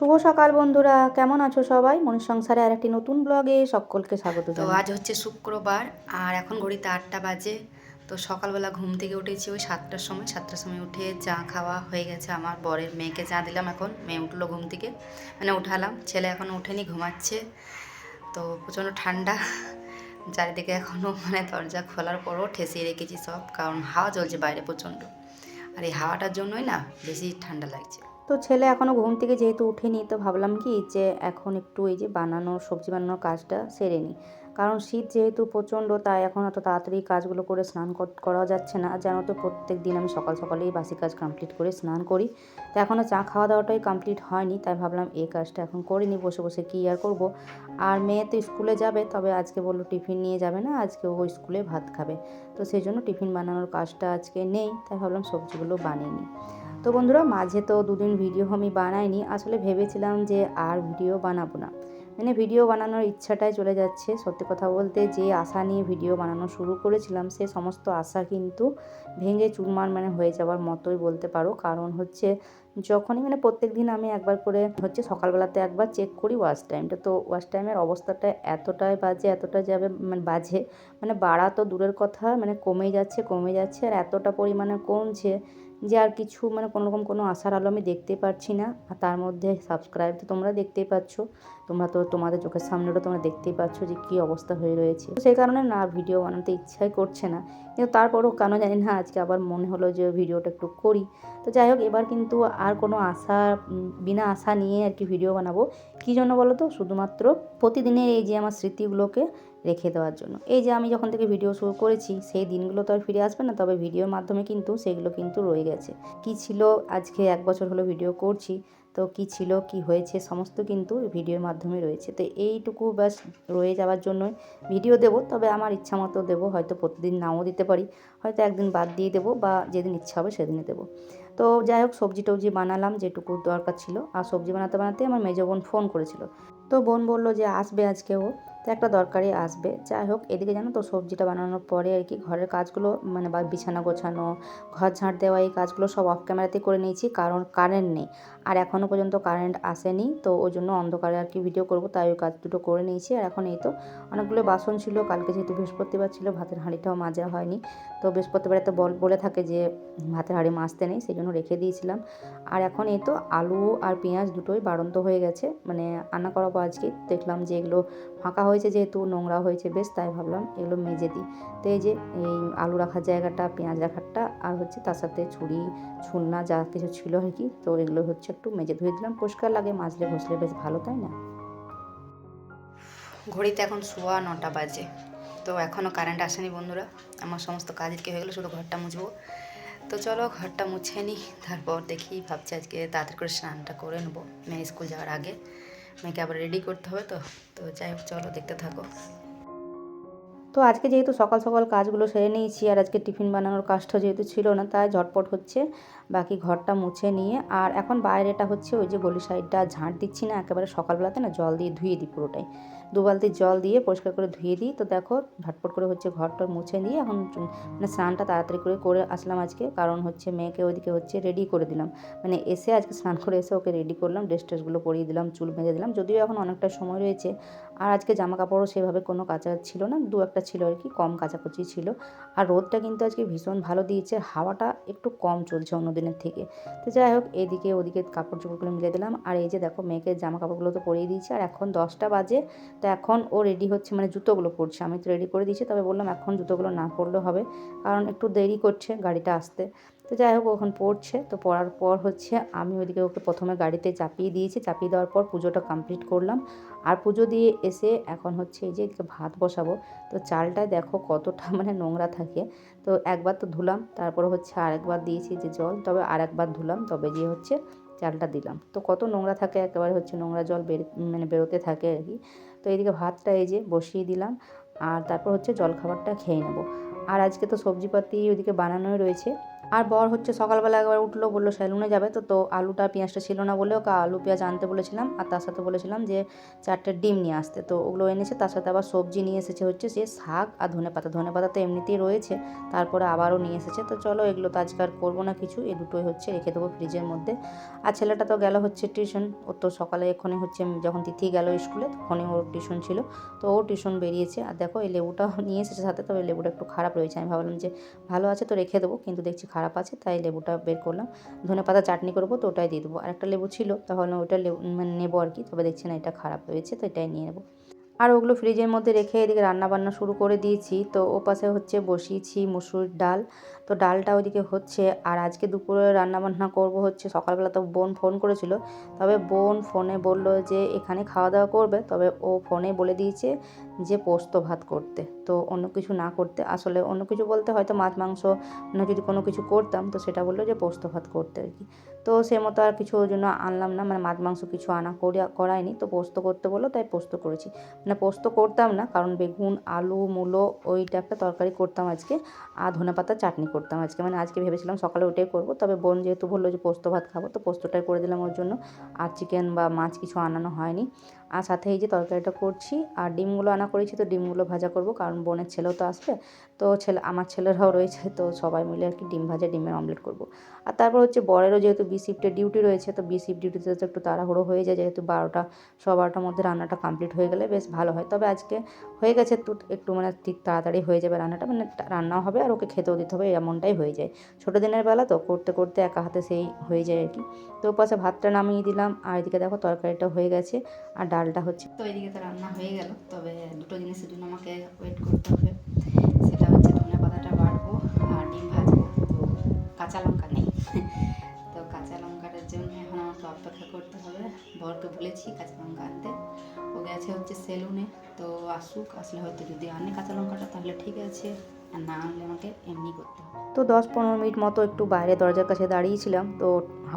শুভ সকাল বন্ধুরা, কেমন আছো সবাই? মনের সংসারে আর একটি নতুন ব্লগে সকলকে স্বাগত তো জানাই। আজ হচ্ছে শুক্রবার আর এখন ঘড়িতে 8টা বাজে। তো সকালবেলা ঘুম থেকে উঠেছি ওই 7টার সময় উঠে চা খাওয়া হয়ে গেছে। আমার বরের মেয়েকে চা দিলাম, এখন মেয়ে উঠলো ঘুম থেকে, মানে উঠালাম। ছেলে এখনও ওঠেনি, ঘুমাচ্ছে। তো প্রচণ্ড ঠান্ডা চারিদিকে, এখনও মানে দরজা খোলার পরও ঠেসিয়ে রেখেছি সব, কারণ হাওয়া চলছে বাইরে প্রচণ্ড। আর এই হাওয়াটার জন্যই না বেশি ঠান্ডা লাগছে। তো ছেলে এখনও ঘুম থেকে যেহেতু উঠেনি, তো ভাবলাম কি যে এখন একটু এই যে সবজি বানানোর কাজটা সেরে নিই। কারণ শীত যেহেতু প্রচণ্ড, তাই এখন অত তাড়াতাড়ি কাজগুলো করে স্নান করা যাচ্ছে না। জানো তো, প্রত্যেক দিন আমি সকাল সকালেই বাসি কাজ কমপ্লিট করে স্নান করি। তো এখনও চা খাওয়া দাওয়াটাই কমপ্লিট হয়নি, তাই ভাবলাম এই কাজটা এখন করে নিই, বসে বসে কী আর করবো। আর মেয়ে তো স্কুলে যাবে, তবে আজকে বললো টিফিন নিয়ে যাবে না, আজকে ও স্কুলে ভাত খাবে। তো সেই জন্য টিফিন বানানোর কাজটা আজকে নেই, তাই ভাবলাম সবজিগুলো বানিয়ে নিই। তো বন্ধুরা, মাঝে তো দুদিন ভিডিও আমি বানাইনি, আসলে ভেবেছিলাম যে আর ভিডিও বানাবো না, মানে ভিডিও বানানোর ইচ্ছাটাই চলে যাচ্ছে। সত্যি কথা বলতে, যে আশা নিয়ে ভিডিও বানানো শুরু করেছিলাম, সে সমস্ত আশা কিন্তু ভেঙে চুরমার হয়ে যাওয়ার মতোই বলতে পারো। কারণ হচ্ছে, যখনই প্রত্যেক দিন আমি একবার করে সকালবেলাতে একবার চেক করি ওয়াচ টাইমটা, তো ওয়াচ টাইমের অবস্থাটা এতটাই বাজে, এতটা যাবে বাজে, বাড়া তো দূরের কথা, কমেই যাচ্ছে আর এতটা পরিমাণে কমছে যে আর কিছু কোনোরকম কোনো আশার আলো আমি দেখতেই পারছি না। আর তার মধ্যে সাবস্ক্রাইব তো তোমরা দেখতেই পাচ্ছ, তোমরা তো তোমাদের চোখের সামনেটা তোমরা দেখতেই পাচ্ছ যে কী অবস্থা হয়ে রয়েছে। তো সেই কারণে না ভিডিও বানাতে ইচ্ছাই করছে না, কিন্তু তারপরও কেন জানি না আজকে আবার মনে হলো যে ভিডিওটা একটু করি। তো যাই হোক, এবার কিন্তু আর কোনো বিনা আশা নিয়ে আর কি ভিডিও বানাবো। কী জন্য বলো তো? শুধুমাত্র প্রতিদিনের এই যে আমার স্মৃতিগুলোকে রেখে দেওয়ার জন্য। এই যে আমি যখন থেকে ভিডিও শুরু করেছি, সেই দিনগুলো তো আর ফিরে আসবে না, তবে ভিডিওর মাধ্যমে কিন্তু সেগুলো কিন্তু রয়ে গেছে। কি ছিল, আজকে 1 বছর হলো ভিডিও করছি, তো কি ছিল, কি হয়েছে, সমস্ত কিন্তু ভিডিওর মাধ্যমে রয়েছে। তো এইটুকু ব্যাস রয়ে যাওয়ার জন্যই ভিডিও দেবো, তবে আমার ইচ্ছা মতো দেবো, হয়তো প্রতিদিন নাও দিতে পারি, হয়তো একদিন বাদ দিয়ে দেবো, বা যেদিন ইচ্ছা হবে সেদিনই দেবো। তো যাই হোক, সবজি টবজি বানালাম যেটুকু দরকার ছিল। আর সবজি বানাতে বানাতে আমার মেজো বোন ফোন করেছিল। তো বোন বললো যে আসবে আজকে ও, তো একটা দরকারি আসবে। যাই হোক, এদিকে জানো তো, সবজিটা বানানোর পরে আর কি ঘরের কাজগুলো বা বিছানা গোছানো, ঘর ঝাঁট দেওয়া, এই কাজগুলো সব অফ ক্যামেরাতেই করে নিয়েছি, কারণ কারেন্ট নেই। আর এখনও পর্যন্ত কারেন্ট আসেনি, তো ওই জন্য অন্ধকারে আর কি ভিডিও করব, তাই ওই কাজ দুটো করে নিয়েছি। আর এখন এই তো অনেকগুলো বাসন ছিল, কালকে যেহেতু বৃহস্পতিবার ছিল, ভাতের হাঁড়িটাও মাজা হয়নি। তো বৃহস্পতিবারে তো বলে থাকে যে ভাতের হাঁড়ি মাজতে নেই, সেই জন্য রেখে দিয়েছিলাম। আর এখন এই তো আলু আর পেঁয়াজ দুটোই বাড়ন্ত হয়ে গেছে, রান্না করাবো আজকে। দেখলাম যে এগুলো ফাঁকা হয়েছে, যেহেতু নোংরা হয়েছে বেশ, তাই ভাবলাম এগুলো মেজে দিই। তো এই যে এই আলু রাখার জায়গাটা, পেঁয়াজ রাখারটা, আর তার সাথে ছুরি ছুলনা যা কিছু ছিল আর কি, তো এগুলো একটু মেজে ধুয়ে দিলাম, পরিষ্কার লাগে, মাজলে ঘষলে বেশ ভালো, তাই না? ঘড়িতে এখন 9:15 বাজে। তো এখনও কারেন্ট আসেনি বন্ধুরা। আমার সমস্ত কাজ কি হয়ে গেলো, শুধু ঘরটা মুছবো। তো চলো ঘরটা মুছে নিই, তারপর দেখি, ভাবছি আজকে তাড়াতাড়ি করে স্নানটা করে নেবো মেয়ে স্কুল যাওয়ার আগে। মেয়েকে আবার রেডি করতে হবে, তো তো যাই হোক, চলো দেখতে থাকো। তো আজকে যেহেতু সকাল সকাল কাজগুলো সেরে নিয়েছি, আর আজকে টিফিন বানানোর কাজটা যেহেতু ছিল না, তাই ঝটপট হচ্ছে বাকি ঘরটা মুছে নিয়ে। আর এখন বাইরেটা ওই যে গলি সাইডটা ঝাঁট দিচ্ছি না, একেবারে সকালবেলাতে না জল দিয়ে ধুয়ে দিই পুরোটাই, 2 বালতি জল দিয়ে পরিষ্কার করে ধুয়ে দিই। তো দেখো, ঝটপট করে ঘরটা মুছে নিয়ে এখন স্নানটা তাড়াতাড়ি করে আসলাম আজকে, কারণ মেয়েকে ওইদিকে রেডি করে দিলাম, এসে আজকে স্নান করে এসে ওকে রেডি করলাম, ড্রেসগুলো পরিয়ে দিলাম, চুল বেঁধে দিলাম, যদিও এখন অনেকটা সময় রয়েছে। আর আজকে জামা কাপড়ও সেভাবে কোনো কাচা ছিল না, 2-1টা ছিল আর কি, কম কাচাকুচি ছিল। আর রোদটা কিন্তু আজকে ভীষণ ভালো দিয়েছে, হাওয়াটা একটু কম চলছে অন্য দিনের থেকে। তো যাই হোক, এদিকে ওদিকে কাপড় চোপড়গুলো মিলে দিলাম। আর এই যে দেখো, মেয়েকে জামা কাপড়গুলো তো পরিয়ে দিয়েছি, আর এখন 10টা বাজে। তো এখন ও রেডি হচ্ছে, জুতোগুলো পরছে, আমি তো রেডি করে দিয়েছি, তবে বললাম এখন জুতোগুলো না পরলেও হবে, কারণ একটু দেরি করছে গাড়িটা আসতে। তো যাই হোক, ওখানে পড়ছে। তো পড়ার পর আমি ওইদিকে ওকে প্রথমে গাড়িতে চাপিয়ে দিয়েছি, চাপিয়ে দেওয়ার পর পুজোটা কমপ্লিট করলাম। আর পুজো দিয়ে এসে এখন এই যে এদিকে ভাত বসাবো। তো চালটায় দেখো কতটা নোংরা থাকে, তো একবার তো ধুলাম, তারপর আরেকবার দিয়েছি যে জল, তবে আরেকবার ধুলাম, তবে যে চালটা দিলাম। তো কত নোংরা থাকে, একেবারে নোংরা জল বেরোতে থাকে আর কি। তো এইদিকে ভাতটা এই যে বসিয়ে দিলাম, আর তারপর জলখাবারটা খেয়ে নেব। আর আজকে তো সবজিপাতি ওইদিকে বানানোই রয়েছে। আর বর হচ্ছে সকালবেলা একবার উঠলো, বললো সেলুনে যাবে, তো আলুটা পেঁয়াজটা ছিল না বলে ওকে আলু পেঁয়াজ আনতে বলেছিলাম, আর তার সাথে বলেছিলাম যে 4টে ডিম নিয়ে আসতে, তো ওগুলো এনেছে। তার সাথে আবার সবজি নিয়ে এসেছে হচ্ছে সে শাক আর ধনেপাতা তো এমনিতেই রয়েছে, তারপরে আবারও নিয়ে এসেছে। তো চলো এগুলো তো আজকে আর করবো না কিছু, এই দুটোই হচ্ছে রেখে দেবো ফ্রিজের মধ্যে। আর ছেলেটা তো গেল হচ্ছে টিউশন, ও তো সকালে এক্ষুনি হচ্ছে যখন তিথি গেল স্কুলে তখনই ওর টিউশন ছিল, তো ও টিউশন বেরিয়েছে। আর দেখো এই লেবুটা নিয়ে এসেছে সাথে, তবে লেবুটা একটু খারাপ রয়েছে, আমি ভাবলাম যে ভালো আছে তো রেখে দেবো, কিন্তু দেখছি খারাপ আছে, তাই লেবুটা বের করলাম। ধনেপাতা চাটনি করবো তো ওটাই দিয়ে দেবো। আর একটা লেবু ছিল তাহলে ওইটা মানে নেবো আর কি, তবে দেখছি না এটা খারাপ হয়েছে, তো এটাই নিয়ে নেবো। আর ওগুলো ফ্রিজের মধ্যে রেখে এদিকে রান্নাবান্না শুরু করে দিয়েছি। তো ও পাশে হচ্ছে বসিয়েছি মুসুরির ডাল, তো ডালটা ওইদিকে হচ্ছে। আর আজকে দুপুরে রান্নাবান্না করব হচ্ছে, সকালবেলা তো বোন ফোন করেছিল, তবে বোন ফোনে বলল যে এখানে খাওয়া দাওয়া করবে, তবে ও ফোনে বলে দিয়েছে যে পোস্ত ভাত করতে, তো অন্য কিছু না করতে। আসলে অন্য কিছু বলতে হয়তো মাছ মাংস না, যদি কোনো কিছু করতাম তো সেটা বললো যে পোস্ত ভাত করতে আর কি। তো সে মতো আর কিছু ওই জন্য আনলাম না, মানে মাছ মাংস কিছু আনা করায়নি, তো পোস্ত করতে বললো তাই পোস্ত করেছি। মানে পোস্ত করতাম না, কারণ বেগুন আলু মূলো ওইটা একটা তরকারি করতাম আজকে, আর ধনেপাতার চাটনি করতাম আজকে, মানে আজকে ভেবেছিলাম সকালে ওটাই করবো, তবে বোন যেহেতু বললো যে পোস্ত ভাত খাবো তো পোস্তটাই করে দিলাম ওর জন্য। আর চিকেন বা মাছ কিছু আনানো হয়নি। আর সাথে এই যে তরকারিটা করছি, আর ডিমগুলো আনা করেছি, তো ডিমগুলো ভাজা করব, কারণ বোনের ছেলেও তো আসবে, তো আমার ছেলেরাও রয়েছে, তো সবাই মিলে আর কি ডিম ভাজা ডিমের অমলেট করব। আর তারপর হচ্ছে বরেরও যেহেতু বি শিফটের ডিউটি রয়েছে, তো বি শিফট ডিউটিতে তো একটু তাড়াহুড়ো হয়ে যায়, যেহেতু 12টার মধ্যে রান্নাটা কমপ্লিট হয়ে গেলে বেশ ভালো হয়। তবে আজকে হয়ে গেছে, একটু মানে ঠিক তাড়াতাড়ি হয়ে যাবে রান্নাটা, মানে রান্নাও হবে আর ওকে খেতেও দিতে হবে, এমনটাই হয়ে যায়। ছোটো দিনের বেলা তো করতে করতে একা হাতে সেই হয়ে যায় আর কি। তো পাশে ভাতটা নামিয়ে দিলাম, আর এদিকে দেখো তরকারিটা হয়ে গেছে, আর ডালটা হচ্ছে। তো এদিকে তো রান্না হয়ে গেল, তবে দুটো জিনিসের জন্য আমাকে ওয়েট করতে হবে, সেটা হচ্ছে ধনে পাতাটা বাটবো আর ডিম ভাজবো। তো কাঁচা লঙ্কা নেই তো কাঁচা লঙ্কাটার জন্য এখন আমাকে অপেক্ষা করতে হবে। বরকে বলেছি কাঁচা লঙ্কা আনতে, ও গেছে হচ্ছে সেলুনে, তো আসলে হয়তো যদি আনে কাঁচা লঙ্কাটা তাহলে ঠিক আছে, আর না আনলে আমাকে এমনি করতে হবে। তো 10-15 মিনিট মতো একটু বাইরে দরজার কাছে দাঁড়িয়েছিলাম, তো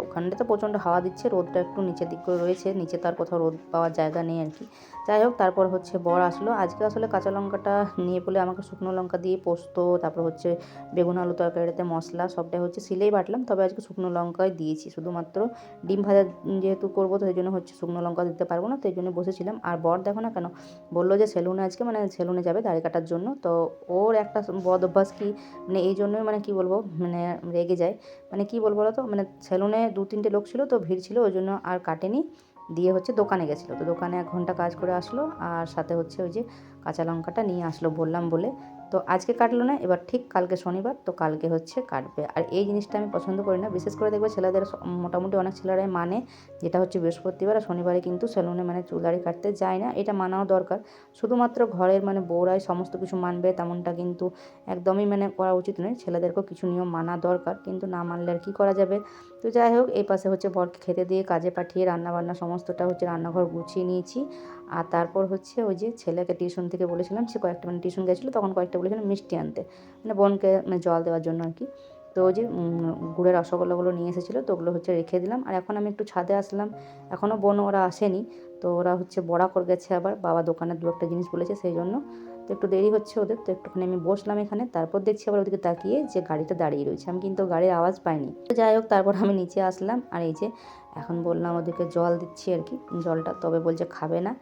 ওখানটা তো প্রচণ্ড হাওয়া দিচ্ছে, রোদটা একটু নিচের দিক করে রয়েছে, নিচে তার কোথাও রোদ পাওয়ার জায়গা নেই আর কি। যাই হোক, তারপর হচ্ছে বর আসলো। আজকে আসলে কাঁচা লঙ্কাটা নিয়ে বলে আমাকে শুকনো লঙ্কা দিয়ে পোস্ত, তারপর হচ্ছে বেগুন আলু তরকারিতে মশলা সবটাই হচ্ছে সিলেই বাটলাম, তবে আজকে শুকনো লঙ্কাই দিয়েছি শুধুমাত্র। ডিম ভাজা যেহেতু করবো তো সেই জন্য হচ্ছে শুকনো লঙ্কা দিতে পারবো না, তো এই জন্য বসেছিলাম। আর বর দেখো না কেন বললো যে সেলুনে আজকে, মানে সেলুনে যাবে দাড়ি কাটার জন্য। তো ওর একটা বদ অভ্যাস কি, মানে এই জন্যই মানে কি বলবো, মানে রেগে যায়, মানে কি বলবো বলো তো, মানে সেলুনে 2-3টে লোক ছিল, তো ভিড় ছিল, ওই জন্য আর কাটেনি, দিয়ে হচ্ছে দোকানে গেছিলো, তো দোকানে 1 ঘন্টা কাজ করে আসলো, আর সাথে হচ্ছে ওই যে কাঁচা লঙ্কাটা নিয়ে আসলো বললাম বলে। তো আজকে কাটলো না, এবার ঠিক কালকে শনিবার, তো কালকে হচ্ছে কাটবে। আর এই জিনিসটা আমি পছন্দ করি না, বিশেষ করে দেখবে ছেলেদের মোটামুটি অনেক ছেলেরাই মানে, যেটা হচ্ছে বৃহস্পতিবার আর শনিবারে কিন্তু সেলুনে মানে চুল দাড়ি কাটতে যায় না, এটা মানাও দরকার। শুধুমাত্র ঘরের মানে বউরাই সমস্ত কিছু মানবে তেমনটা কিন্তু একদমই মানে করা উচিত নয়, ছেলেদেরকেও কিছু নিয়ম মানা দরকার, কিন্তু না মানলে আর কী করা যাবে। তো যাই হোক, এই পাশে হচ্ছে বরকে খেতে দিয়ে কাজে পাঠিয়ে রান্নাবান্না সমস্তটা হচ্ছে রান্নাঘর গুছিয়ে নিয়েছি। আর তারপর হচ্ছে ওই যে ছেলেকে টিউশন থেকে বলেছিলাম, সে কয়েকটা মানে টিউশন গেছিলো তখন কয়েকটা বলেছিলাম মিষ্টি আনতে, মানে বোনকে মানে জল দেওয়ার জন্য আর কি। তো ওই যে গুড়ের রসগোল্লাগুলো নিয়ে এসেছিলো, তো ওগুলো হচ্ছে রেখে দিলাম। আর এখন আমি একটু ছাদে আসলাম, এখনও বোন ওরা আসেনি, তো ওরা হচ্ছে বড়া করে গেছে, আবার বাবা দোকানে 2-একটা জিনিস বলেছে সেই জন্য, তো একটু দেরি হচ্ছে ওদের। তো একটুখানি আমি বসলাম এখানে, তারপর দেখছি আবার ওদিকে তাকিয়ে যে গাড়িটা দাঁড়িয়ে রয়েছে, আমি কিন্তু গাড়ির আওয়াজ পাইনি। তো যাই হোক, তারপর আমি নিচে আসলাম, আর এই যে এখন বললাম ওদেরকে জল দিচ্ছি আর কি, জলটা তবে বলছে খাবে না,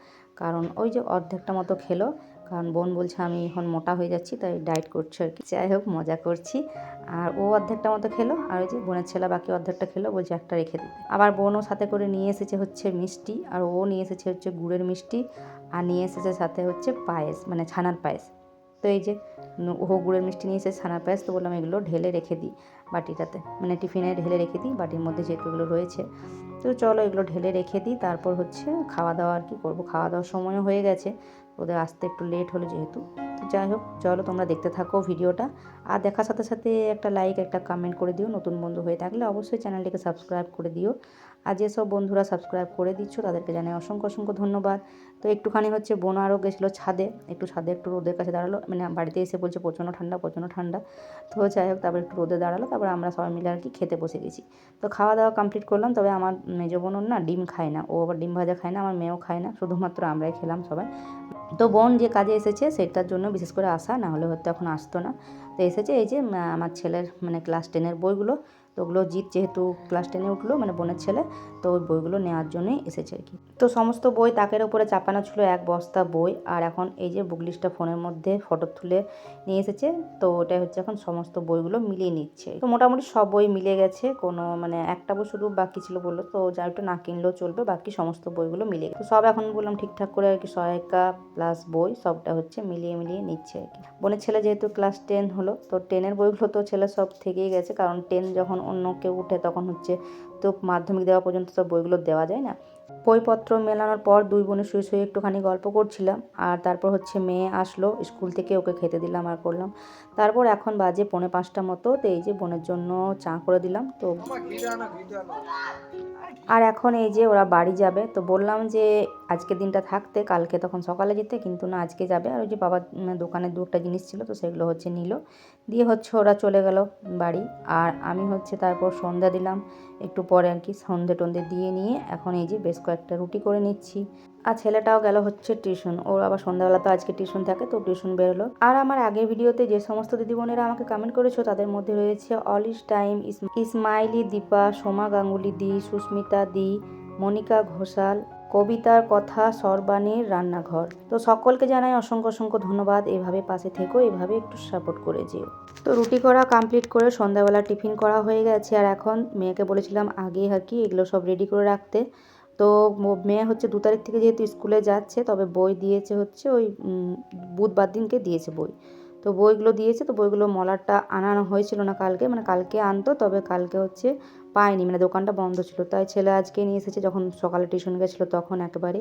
কারণ ওই যে অর্ধেকটা মতো খেলো, কারণ বোন বলছে আমি এখন মোটা হয়ে যাচ্ছি তাই ডায়েট করছি আর কি। যাই হোক, মজা করছি। আর ও অর্ধেকটা মতো খেলো, আর ওই যে বোনের ছেলে বাকি অর্ধেকটা খেলো, বলছে একটা রেখে দিতে। আবার বোনও সাথে করে নিয়ে এসেছে হচ্ছে মিষ্টি, আর ও নিয়ে এসেছে হচ্ছে গুড়ের মিষ্টি, আর নিয়ে এসেছে সাথে হচ্ছে পায়েস, মানে ছানার পায়েস। তো এই যে ও গুড়ের মিষ্টি নিয়ে এসেছে ছানার পায়েস, তো বললাম এগুলো ঢেলে রেখে দিই বাটিটাতে, মানে টিফিনে ঢেলে রেখে দিই বাটির মধ্যে যেহেতু এগুলো রয়েছে। তো চলো এগুলো ঢেলে রেখে দিই, তারপর হচ্ছে খাওয়া দাওয়া আর কি করবো। খাওয়া দাওয়ার সময়ও হয়ে গেছে, ওদের আসতে একটু লেট হলো যেহেতু। তো যাই হোক, চলো তোমরা দেখতে থাকো ভিডিওটা, আর দেখার সাথে সাথে একটা লাইক একটা কমেন্ট করে দিও, নতুন বন্ধু হয়ে থাকলে অবশ্যই চ্যানেলটিকে সাবস্ক্রাইব করে দিও। আর যেসব বন্ধুরা সাবস্ক্রাইব করে দিচ্ছ তাদেরকে জানাই অসংখ্য অসংখ্য ধন্যবাদ। তো একটুখানি হচ্ছে বোন আরও গেছিলো ছাদে, ছাদে একটু রোদের কাছে দাঁড়ালো, মানে বাড়িতে এসে বলছে প্রচণ্ড ঠান্ডা প্রচণ্ড ঠান্ডা। তো যাই হোক, তারপর একটু রোদে দাঁড়ালো, তারপর আমরা সবাই মিলে আর কি খেতে বসে গেছি। তো খাওয়া দাওয়া কমপ্লিট করলাম, তবে আমার মেজো বোনও না ডিম খায় না, ও আবার ডিম ভাজা খায় না, আমার মেয়েও খায় না, শুধুমাত্র আমরাই খেলাম সবাই। তো বোন যে কাজে এসেছে সেটার জন্য বিশেষ করে আসা, না হলে হয়তো এখন আসতো না। তো এসেছে এই যে আমার ছেলের মানে ক্লাস 10-এর বইগুলো। তো ওগুলো জিৎ যেহেতু ক্লাস 10-এ উঠলো মানে বোনের ছেলে, তো ওই বইগুলো নেওয়ার জন্যই এসেছে আর কি। তো সমস্ত বই তাকের উপরে চাপানো ছিল, এক বস্তা বই। আর এখন এই যে বুক লিস্টটা ফোনের মধ্যে ফটো তুলে নিয়ে এসেছে, তো ওটাই হচ্ছে এখন সমস্ত বইগুলো মিলিয়ে নিচ্ছে। তো মোটামুটি সব বই মিলে গেছে, কোনো মানে একটা বই শুধু বাকি ছিল বললো, তো যা একটু না কিনলেও চলবে, বাকি সমস্ত বইগুলো মিলে গেছে। তো সব এখন বললাম ঠিকঠাক করে আর কি, সহায়িকা প্লাস বই সবটা হচ্ছে মিলিয়ে নিচ্ছে আর কি। বোনের ছেলে যেহেতু ক্লাস 10 হলো, তো 10-এর বইগুলো তো ছেলে সব থেকেই গেছে, কারণ 10 যখন অন্য কেউ উঠে তখন হচ্ছে তো মাধ্যমিক দেওয়া পর্যন্ত তো বইগুলো দেওয়া যায় না। বইপত্র মেলানোর পর দুই বোনে শুয়ে শুয়ে একটুখানি গল্প করছিলাম, আর তারপর হচ্ছে মেয়ে আসলো স্কুল থেকে, ওকে খেতে দিলাম আর করলাম। তারপর এখন বাজে 4:45 মতো, তো এই যে বোনের জন্য চা করে দিলাম। তো আর এখন এই যে ওরা বাড়ি যাবে, তো বললাম যে আজকে দিনটা থাকতে, কালকে তখন সকালে যেতে, কিন্তু না আজকে যাবে। আর ওই যে বাবার দোকানে দু একটা জিনিস ছিল, তো সেগুলো হচ্ছে নিল, দিয়ে হচ্ছে ওরা চলে গেল বাড়ি। আর আমি হচ্ছে তারপর সন্ধ্যা দিলাম একটু পরে আর কি, সন্ধে টন্ধে দিয়ে নিয়ে এখন এই যে বেশ কয়েকটা রুটি করে নিচ্ছি। আর ছেলেটাও গেল হচ্ছে টিউশন, ওর আবার সন্ধ্যাবেলা তো আজকে টিউশন থাকে, তো টিউশন বেরোলো। আর আমার আগের ভিডিওতে যে সমস্ত দিদিবোনেরা আমাকে কমেন্ট করেছো তাদের মধ্যে রয়েছে অল ইস টাইম, ইসমাইলি দীপা, সোমা গাঙ্গুলি দি, সুস্মিতা দি, মনিকা ঘোষাল, কবিতার কথা, সর্বাণীর রান্নাঘর। তো সকলকে জানাই অসংখ্য অসংখ্য ধন্যবাদ, এভাবে পাশে থেকো, এভাবে একটু সাপোর্ট করে যেও। তো রুটি করা কমপ্লিট করে সন্ধ্যাবেলা টিফিন করা হয়ে গেছে, আর এখন মেয়েকে বলেছিলাম আগেই আর কি এগুলো সব রেডি করে রাখতে। তো মেয়ে হচ্ছে 2 তারিখ থেকে যেহেতু স্কুলে যাচ্ছে, তবে বই দিয়েছে হচ্ছে ওই বুধবার দিনকে দিয়েছে বই। তো বইগুলো দিয়েছে, তো বইগুলো মলারটা আনানো হয়েছিল না কালকে, মানে কালকে আনতো, তবে কালকে হচ্ছে পায়নি, মানে দোকানটা বন্ধ ছিল, তাই ছেলে আজকে নিয়ে এসেছে যখন সকালে টিউশন গেছিলো তখন একেবারে।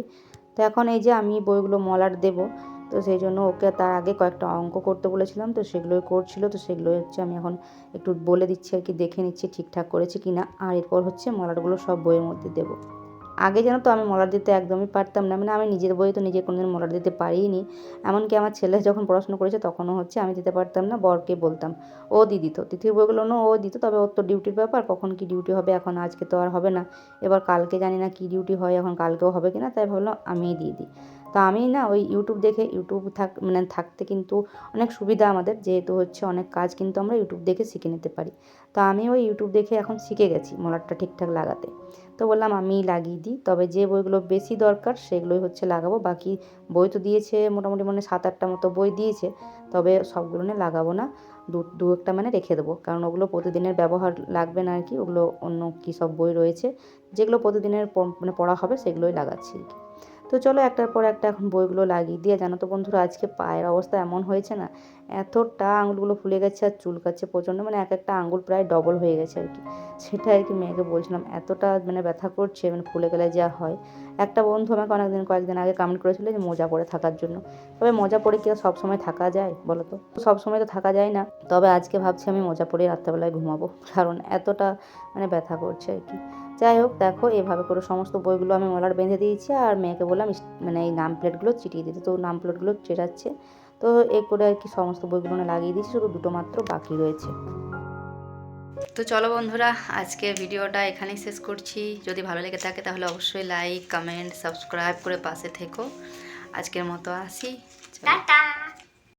তো এখন এই যে আমি বইগুলো মলার দেবো, তো সেই জন্য ওকে তার আগে কয়েকটা অঙ্ক করতে বলেছিলাম, তো সেগুলোই করছিল। তো সেগুলোই হচ্ছে আমি এখন একটু বলে দিচ্ছি আর কি, দেখে নিচ্ছি ঠিকঠাক করেছি কিনা। আর এরপর হচ্ছে মলারগুলো সব বইয়ের মধ্যে দেবো। আগে জানো তো আমি মলার দিতে একদমই পারতাম না, মানে আমি নিজের বই তো নিজে কোনোদিন মলার দিতে পারিনি। এমনকি আমার ছেলে যখন পড়াশোনা করেছে তখনও হচ্ছে আমি দিতে পারতাম না, বরকে বলতাম, ও দিত। তিথির বইগুলো না ও দিত, তবে ওর তো ডিউটির ব্যাপার, কখন কি ডিউটি হবে এখন, আজকে তো আর হবে না, এবার কালকে জানি না কি ডিউটি হয়, এখন কালকেও হবে কিনা, তাই ভাবলাম আমিই দিয়ে দিই। তো আমি না ওই ইউটিউব দেখে, ইউটিউব থাকতে কিন্তু অনেক সুবিধা আমাদের, যেহেতু হচ্ছে অনেক কাজ কিন্তু আমরা ইউটিউব দেখে শিখে নিতে পারি। তো আমি ওই ইউটিউব দেখে এখন শিখে গেছি মলারটা ঠিকঠাক লাগাতে। তো বললাম আমিই লাগিয়ে দিই, তবে যে বইগুলো বেশি দরকার সেগুলোই হচ্ছে লাগাবো, বাকি বই তো দিয়েছে মোটামুটি মানে 7-8টা মতো বই দিয়েছে, তবে সবগুলো নিয়ে লাগাবো না, দু একটা মানে রেখে দেবো, কারণ ওগুলো প্রতিদিনের ব্যবহার লাগবে না আর কি, ওগুলো অন্য কী সব বই রয়েছে যেগুলো প্রতিদিনের মানে পড়া হবে সেগুলোই লাগাচ্ছি আর কি। তো চলো একটার পর একটা এখন বইগুলো লাগিয়ে দিয়ে, জানো তো বন্ধুরা আজকে পায়ের অবস্থা এমন হয়েছে না, এতটা আঙুলগুলো ফুলে গেছে আর চুলকাচ্ছে প্রচণ্ড, মানে এক একটা আঙুল প্রায় ডবল হয়ে গেছে আর কি। সেটা আর কি মেয়েকে বলছিলাম, এতটা মানে ব্যথা করছে, মানে ফুলে গেলে যা হয়। একটা বন্ধু আমাকে কয়েকদিন আগে কমেন্ট করেছিল যে মোজা পরে থাকার জন্য, তবে মোজা পরে কি আর সবসময় থাকা যায় বলো তো, সবসময় তো থাকা যায় না। তবে আজকে ভাবছি আমি মোজা পরে রাত্রেবেলায় ঘুমাবো, কারণ এতটা মানে ব্যথা করছে আর কি। যাই হোক দেখো এভাবে করে সমস্ত বইগুলো আমি মলার বেঁধে দিয়েছি, আর মেয়েকে বললাম মানে এই নাম প্লেটগুলো চিটিয়ে দিতে, তো নাম প্লেটগুলো চেটাচ্ছে। তো এই করে আর কি সমস্ত বইগুলো লাগিয়ে দিয়েছি, শুধু দুটো মাত্র বাকি রয়েছে। তো চলো বন্ধুরা, আজকে ভিডিওটা এখানেই শেষ করছি। যদি ভালো লেগে থাকে তাহলে অবশ্যই লাইক, কমেন্ট, সাবস্ক্রাইব করে পাশে থেকো। আজকের মতো আসি, টাটা।